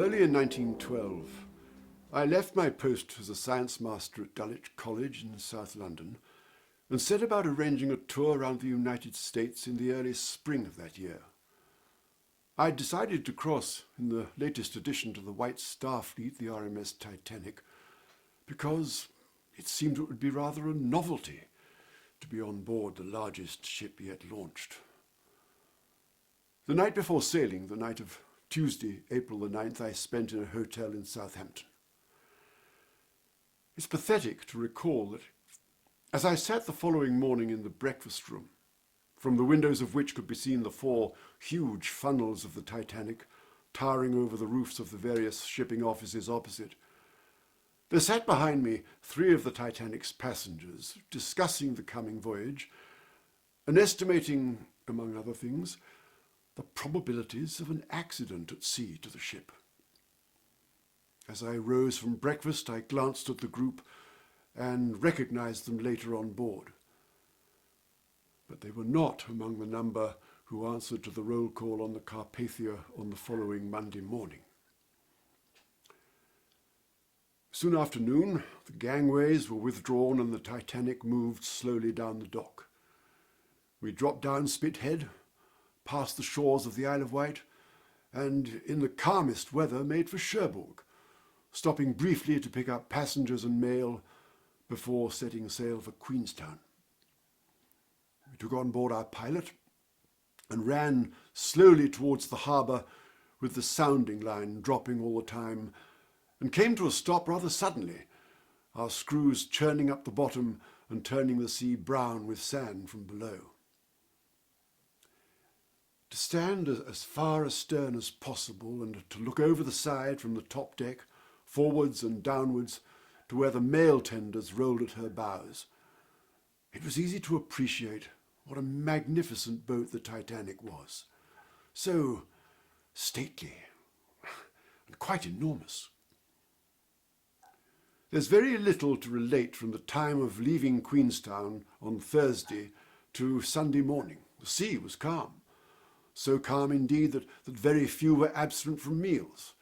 Early in 1912, I left my post as a science master at Dulwich College in South London and set about arranging a tour around the United States in the early spring of that year. I decided to cross in the latest addition to the White Star Fleet, the RMS Titanic, because it seemed it would be rather a novelty to be on board the largest ship yet launched. The night before sailing, the night of Tuesday, April the 9th, I spent in a hotel in Southampton. It's pathetic to recall that as I sat the following morning in the breakfast room, from the windows of which could be seen the four huge funnels of the Titanic towering over the roofs of the various shipping offices opposite, there sat behind me three of the Titanic's passengers discussing the coming voyage and estimating, among other things, the probabilities of an accident at sea to the ship. As I rose from breakfast, I glanced at the group and recognized them later on board. But they were not among the number who answered to the roll call on the Carpathia on the following Monday morning. Soon after noon, the gangways were withdrawn and the Titanic moved slowly down the dock. We dropped down Spithead, past the shores of the Isle of Wight, and in the calmest weather made for Cherbourg, stopping briefly to pick up passengers and mail before setting sail for Queenstown. We took on board our pilot and ran slowly towards the harbour with the sounding line dropping all the time, and came to a stop rather suddenly, our screws churning up the bottom and turning the sea brown with sand from below. To stand as far astern as possible and to look over the side from the top deck, forwards and downwards, to where the mail tenders rolled at her bows, it was easy to appreciate what a magnificent boat the Titanic was. So stately and quite enormous. There's very little to relate from the time of leaving Queenstown on Thursday to Sunday morning. The sea was calm, so calm indeed that very few were absent from meals.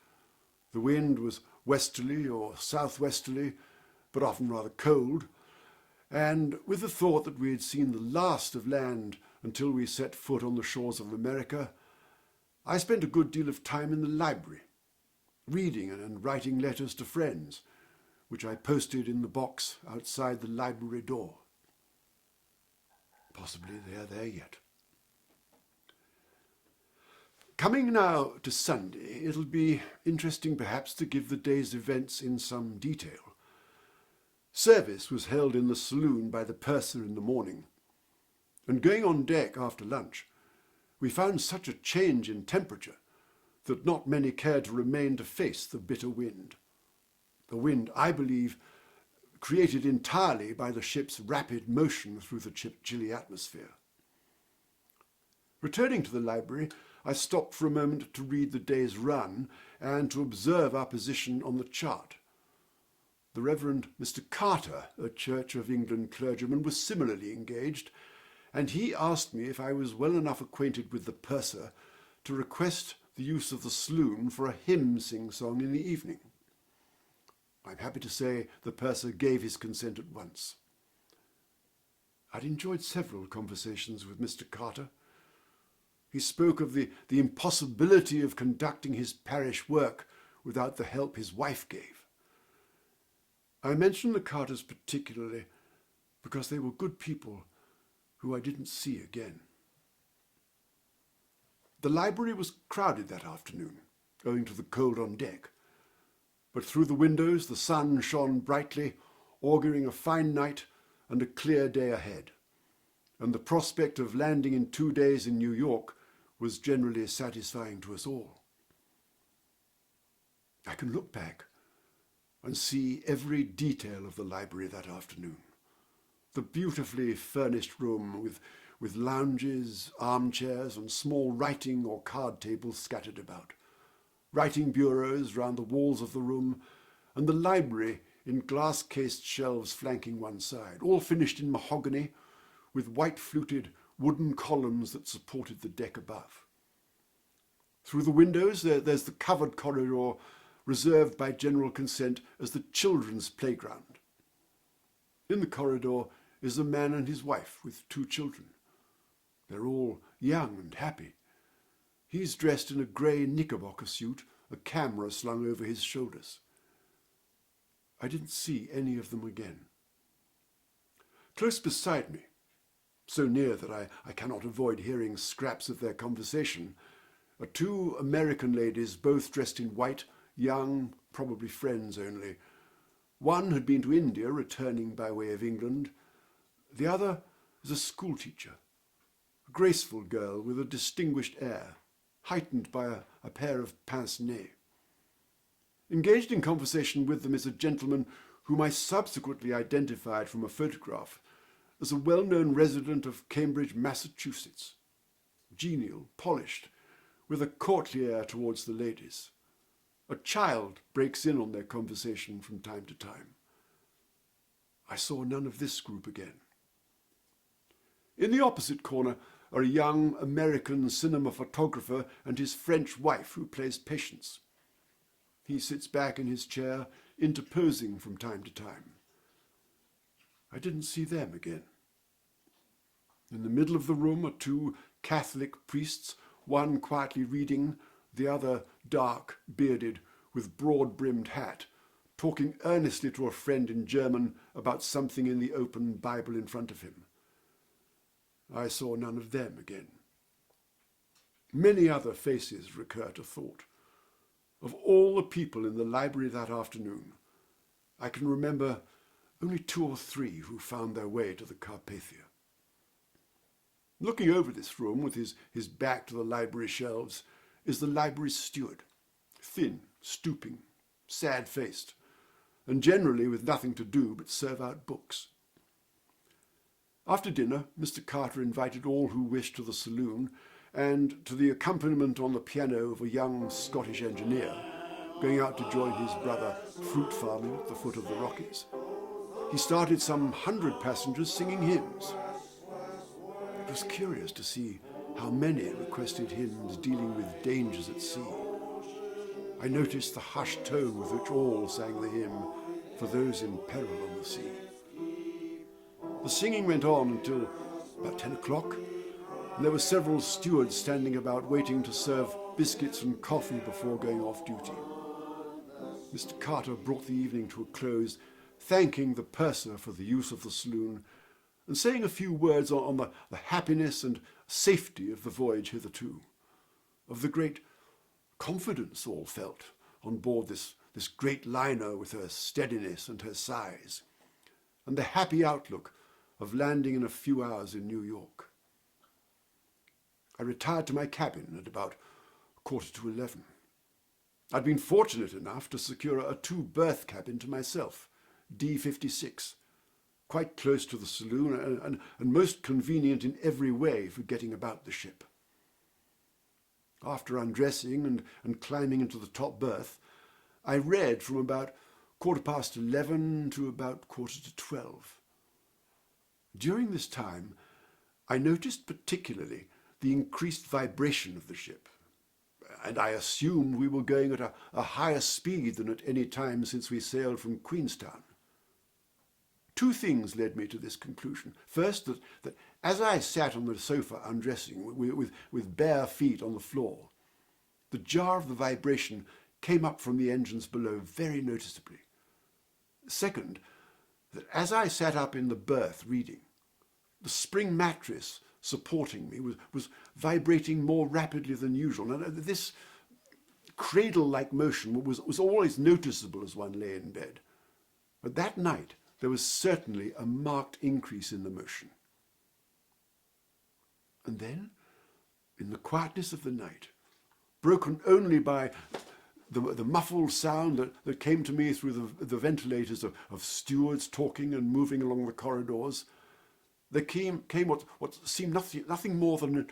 The wind was westerly or southwesterly, but often rather cold, and with the thought that we had seen the last of land until we set foot on the shores of America, I spent a good deal of time in the library, reading and writing letters to friends, which I posted in the box outside the library door. Possibly they are there yet. Coming now to Sunday, it'll be interesting perhaps to give the day's events in some detail. Service was held in the saloon by the purser in the morning, and going on deck after lunch, we found such a change in temperature that not many cared to remain to face the bitter wind. The wind, I believe, created entirely by the ship's rapid motion through the chilly atmosphere. Returning to the library, I stopped for a moment to read the day's run and to observe our position on the chart. The Reverend Mr. Carter, a Church of England clergyman, was similarly engaged, and he asked me if I was well enough acquainted with the purser to request the use of the saloon for a hymn sing-song in the evening. I'm happy to say the purser gave his consent at once. I'd enjoyed several conversations with Mr. Carter. He spoke of the impossibility of conducting his parish work without the help his wife gave. I mention the Carters particularly because they were good people who I didn't see again. The library was crowded that afternoon, owing to the cold on deck, but through the windows the sun shone brightly, auguring a fine night and a clear day ahead, and the prospect of landing in 2 days in New York was generally satisfying to us all. I can look back and see every detail of the library that afternoon. The beautifully furnished room with lounges, armchairs, and small writing or card tables scattered about, writing bureaus round the walls of the room, and the library in glass-cased shelves flanking one side, all finished in mahogany, with white-fluted wooden columns that supported the deck above. Through the windows, there's the covered corridor reserved by general consent as the children's playground. In the corridor is a man and his wife with 2 children. They're all young and happy. He's dressed in a grey knickerbocker suit, a camera slung over his shoulders. I didn't see any of them again. Close beside me, so near that I cannot avoid hearing scraps of their conversation, are 2 American ladies, both dressed in white, young, probably friends only. One had been to India, returning by way of England. The other is a schoolteacher, a graceful girl with a distinguished air, heightened by a pair of pince-nez. Engaged in conversation with them is a gentleman whom I subsequently identified from a photograph as a well-known resident of Cambridge, Massachusetts. Genial, polished, with a courtly air towards the ladies. A child breaks in on their conversation from time to time. I saw none of this group again. In the opposite corner are a young American cinema photographer and his French wife who plays Patience. He sits back in his chair, interposing from time to time. I didn't see them again. In the middle of the room are 2 Catholic priests, one quietly reading, the other dark, bearded, with broad-brimmed hat, talking earnestly to a friend in German about something in the open Bible in front of him. I saw none of them again. Many other faces recur to thought. Of all the people in the library that afternoon, I can remember only 2 or 3 who found their way to the Carpathia. Looking over this room with his back to the library shelves is the library steward, thin, stooping, sad-faced, and generally with nothing to do but serve out books. After dinner, Mr. Carter invited all who wished to the saloon, and to the accompaniment on the piano of a young Scottish engineer, going out to join his brother fruit farming at the foot of the Rockies. He started some 100 passengers singing hymns. It was curious to see how many requested hymns dealing with dangers at sea. I noticed the hushed tone with which all sang the hymn, For Those in Peril on the Sea. The singing went on until about 10 o'clock, and there were several stewards standing about waiting to serve biscuits and coffee before going off duty. Mr. Carter brought the evening to a close, thanking the purser for the use of the saloon, and saying a few words on the happiness and safety of the voyage hitherto, of the great confidence all felt on board this great liner with her steadiness and her size, and the happy outlook of landing in a few hours in New York. I retired to my cabin at about 11:15. I'd been fortunate enough to secure a 2-berth cabin to myself, D56, quite close to the saloon and most convenient in every way for getting about the ship. After undressing and climbing into the top berth, I read from about 11:15 to about 11:45. During this time, I noticed particularly the increased vibration of the ship, and I assumed we were going at a higher speed than at any time since we sailed from Queenstown. 2 things led me to this conclusion. First, that as I sat on the sofa undressing with bare feet on the floor, the jar of the vibration came up from the engines below very noticeably. Second, that as I sat up in the berth reading, the spring mattress supporting me was vibrating more rapidly than usual. And this cradle-like motion was always noticeable as one lay in bed. But that night, there was certainly a marked increase in the motion. And then, in the quietness of the night, broken only by the muffled sound that came to me through the ventilators of stewards talking and moving along the corridors, there came what seemed nothing more than an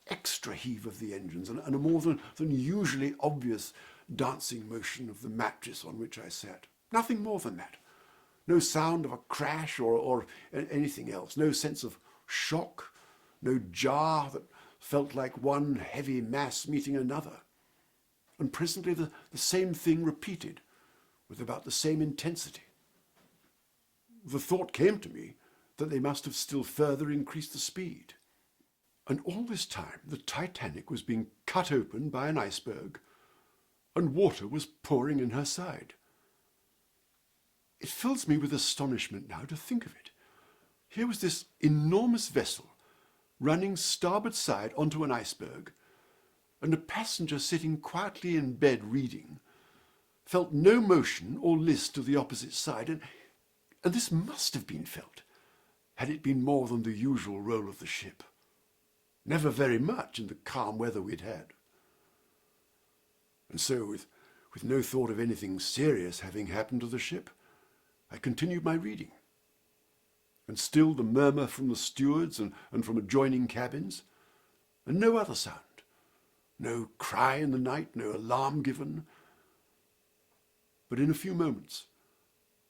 extra heave of the engines and a more than usually obvious dancing motion of the mattress on which I sat. Nothing more than that. No sound of a crash or anything else. No sense of shock. No jar that felt like one heavy mass meeting another. and presently the same thing repeated, with about the same intensity. The thought came to me that they must have still further increased the speed. And all this time the Titanic was being cut open by an iceberg, and water was pouring in her side. It fills me with astonishment now to think of it. Here was this enormous vessel running starboard side onto an iceberg, and a passenger sitting quietly in bed reading felt no motion or list to the opposite side, and this must have been felt had it been more than the usual roll of the ship. Never very much in the calm weather we'd had. And so, with no thought of anything serious having happened to the ship, I continued my reading. And still the murmur from the stewards and from adjoining cabins, and no other sound. No cry in the night, no alarm given. But in a few moments,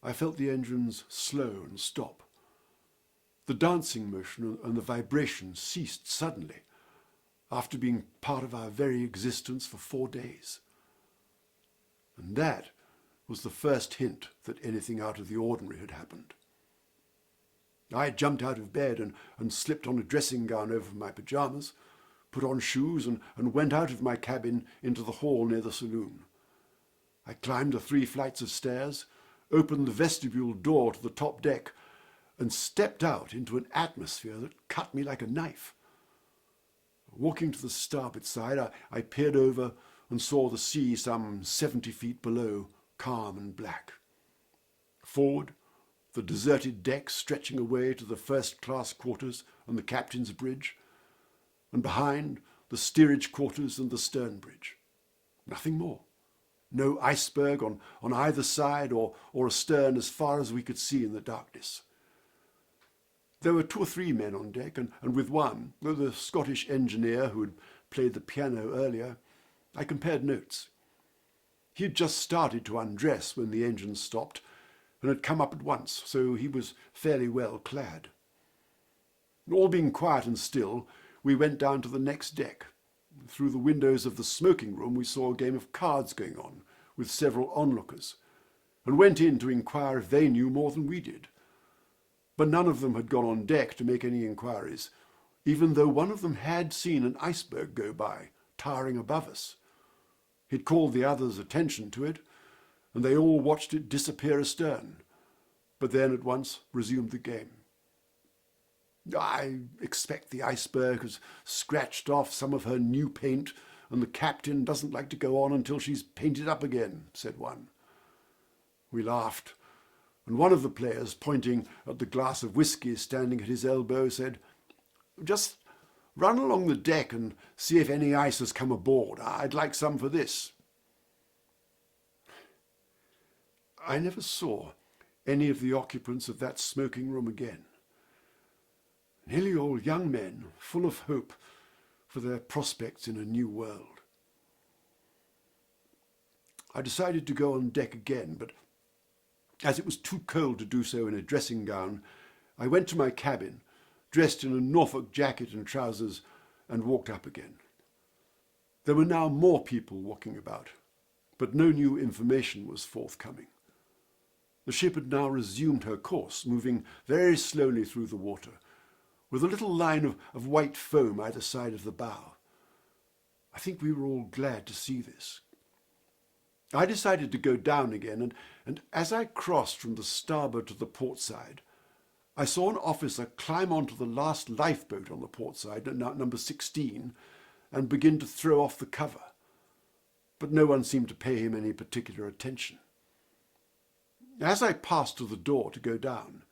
I felt the engines slow and stop. The dancing motion and the vibration ceased suddenly, after being part of our very existence for 4 days. And that was the first hint that anything out of the ordinary had happened. I jumped out of bed and slipped on a dressing gown over my pyjamas, put on shoes and went out of my cabin into the hall near the saloon. I climbed the 3 flights of stairs, opened the vestibule door to the top deck, and stepped out into an atmosphere that cut me like a knife. Walking to the starboard side, I peered over and saw the sea some 70 feet below, calm and black. Forward, the deserted deck stretching away to the first-class quarters and the captain's bridge, and behind, the steerage quarters and the stern bridge. Nothing more. No iceberg on either side or astern as far as we could see in the darkness. There were 2 or 3 men on deck, and with one, the Scottish engineer who had played the piano earlier, I compared notes. He had just started to undress when the engine stopped, and had come up at once, so he was fairly well clad. All being quiet and still, we went down to the next deck. Through the windows of the smoking room we saw a game of cards going on, with several onlookers, and went in to inquire if they knew more than we did. But none of them had gone on deck to make any inquiries, even though one of them had seen an iceberg go by, towering above us. He'd called the others' attention to it, and they all watched it disappear astern, but then at once resumed the game. I expect the iceberg has scratched off some of her new paint, and the captain doesn't like to go on until she's painted up again, said one. We laughed, and one of the players, pointing at the glass of whisky standing at his elbow, said, "Just run along the deck and see if any ice has come aboard. I'd like some for this." I never saw any of the occupants of that smoking room again. Nearly all young men, full of hope for their prospects in a new world. I decided to go on deck again, but as it was too cold to do so in a dressing gown, I went to my cabin, dressed in a Norfolk jacket and trousers, and walked up again. There were now more people walking about, but no new information was forthcoming. The ship had now resumed her course, moving very slowly through the water, with a little line of white foam either side of the bow. I think we were all glad to see this. I decided to go down again, and as I crossed from the starboard to the port side, I saw an officer climb onto the last lifeboat on the port side, number 16, and begin to throw off the cover. But no one seemed to pay him any particular attention. As I passed to the door to go down,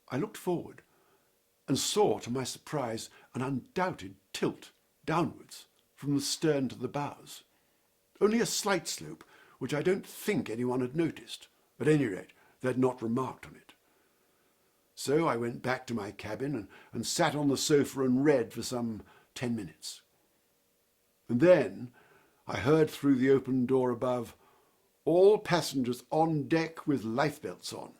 I looked forward and saw, to my surprise, an undoubted tilt downwards from the stern to the bows. Only a slight slope, which I don't think anyone had noticed. At any rate, they had not remarked on it. So I went back to my cabin and sat on the sofa and read for some 10 minutes. And then I heard through the open door above, "All passengers on deck with lifebelts on."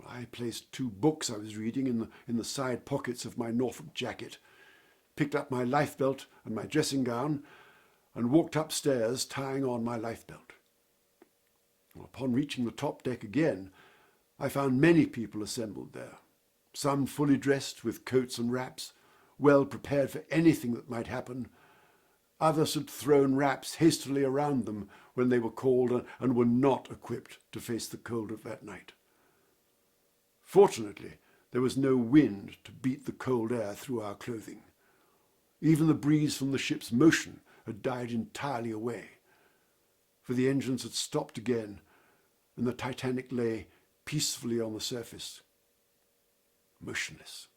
I placed 2 books I was reading in the side pockets of my Norfolk jacket, picked up my lifebelt and my dressing gown, and walked upstairs tying on my lifebelt. Upon reaching the top deck again, I found many people assembled there, some fully dressed with coats and wraps, well prepared for anything that might happen. Others had thrown wraps hastily around them when they were called and were not equipped to face the cold of that night. Fortunately, there was no wind to beat the cold air through our clothing. Even the breeze from the ship's motion had died entirely away, for the engines had stopped again, and the Titanic lay peacefully on the surface, motionless.